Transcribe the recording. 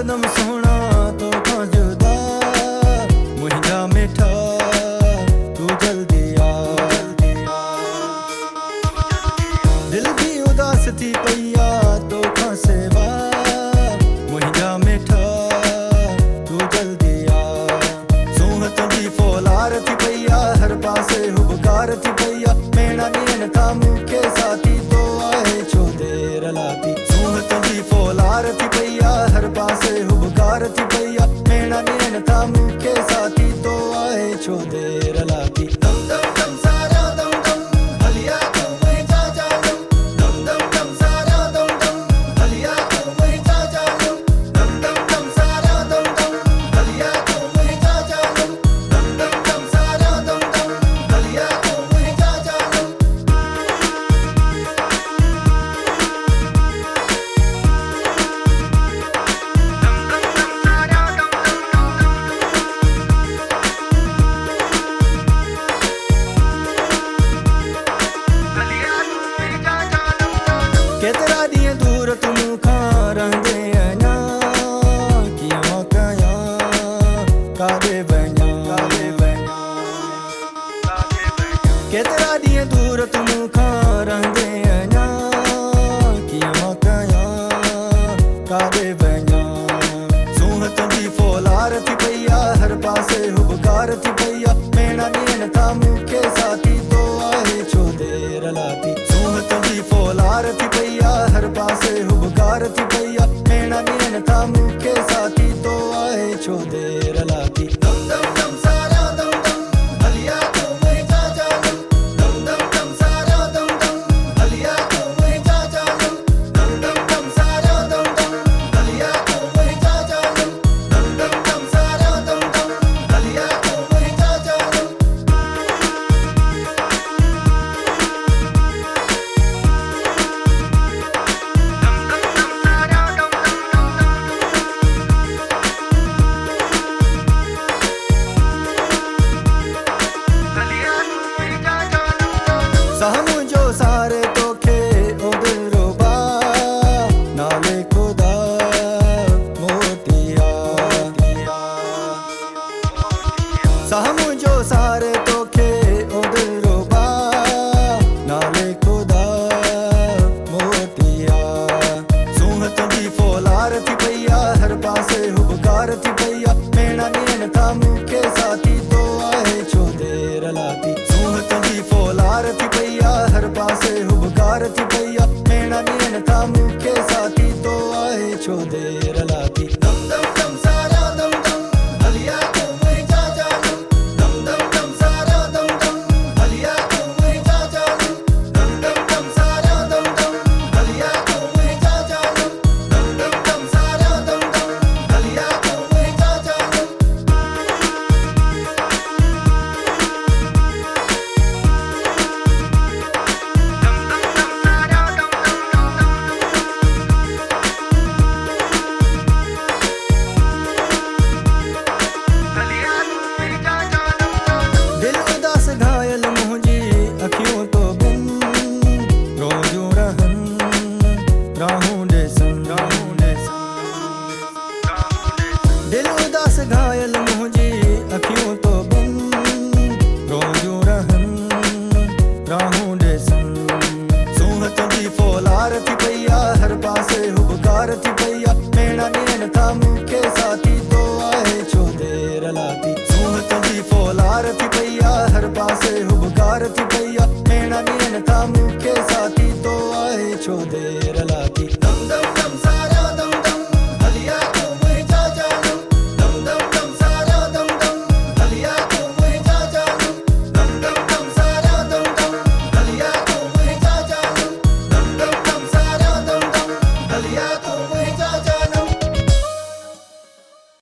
एकदम सोना तो जुदा मुझा मिठा तू जल्दी आ। दिल भी उदास थी पैया तो सेवा मुझा मिठा तू जल्दी आ। सूहत जी फोलार थी पैया हर पासे हुबकार थी पैया मेरा नीन था मुखे साथी तो आए छो देर लाती। सूहत जी फोलार थी पैया हर पासे हुबकार थी पैया मेरा नीन था मुखे साथी तो आए छो देर लाती। दम दम दम सारा दम दम हलिया तो मैं जा जालूं। दम दम दम सारा दम दम हलिया तो मैं जा जालूं। दम दम दम सारा दम दम हलिया तो मैं जा जालूं। दम दम दम सारा दम दम हलिया तो मैं जा जालूं। केतरा दिए दूर तुम खा रंगे अना किया कया कादे बना केतरा दिए दूर तुम खा रंगे अना किया कया कादे बना। सूहत जी फोलार थी पैया हर पासे हुबकार थी पैया मेरा नीन था मुखे साथी तो आए छो देर लाती। सूहत जी फोलार थी पैया हर पासे हुबकार थी पैया मेरा नीन था मुखे साथी तो आए छो देर लाती। दम दम दम सारा दम दम हलिया तो मैं जा जालूं। दम दम दम सारा दम दम हलिया तो मैं जा जालूं। दम दम दम सारा दम दम हलिया तो मैं जा जालूं। दम दम दम सारा दम दम हलिया तो मैं जा जालूं। सहमु जो सारे तोखे ओ दिल रुबा नाले खुदा मोतिया। सहमु जो सारे तोखे ओ दिल रुबा नाले खुदा मोतिया। सूहत जी फोलार थी पैया हर पासे हुबकार थी पैया मेरा नीन था मुखे साथी तो आए छो देर लाती। सूहत जी फोलार थी पैया हर पासे हुबकार थी पैया मेरा नीन था मुखे साथी तो आए छो देर लाती। दम दम दम सारा दम दम हलिया तो मैं जा जालूं। दम दम दम सारा दम दम हलिया तो मैं जा जालूं। दम दम दम सारा दम दम हलिया तो मैं जा जालूं। दम दम दम सारा दम दम हलिया तो मैं जा जालूं। दिल उदास घायल मुझी अखियों तो बिन रोजू रहन राहूं दे सन। दिल उदास घायल मुझी अखियों तो बिन रोजू रहन राहूं दे सन। सूहत जी फोलार थी पैया हर पासे हुबकार थी पैया मेरा नीन था मुखे साथी तो आए छो देर लाती। सूहत जी फोलार थी पैया हर पासे हुबकार थी पैया मेरा नीन था मुखे साथी तो आए छो देर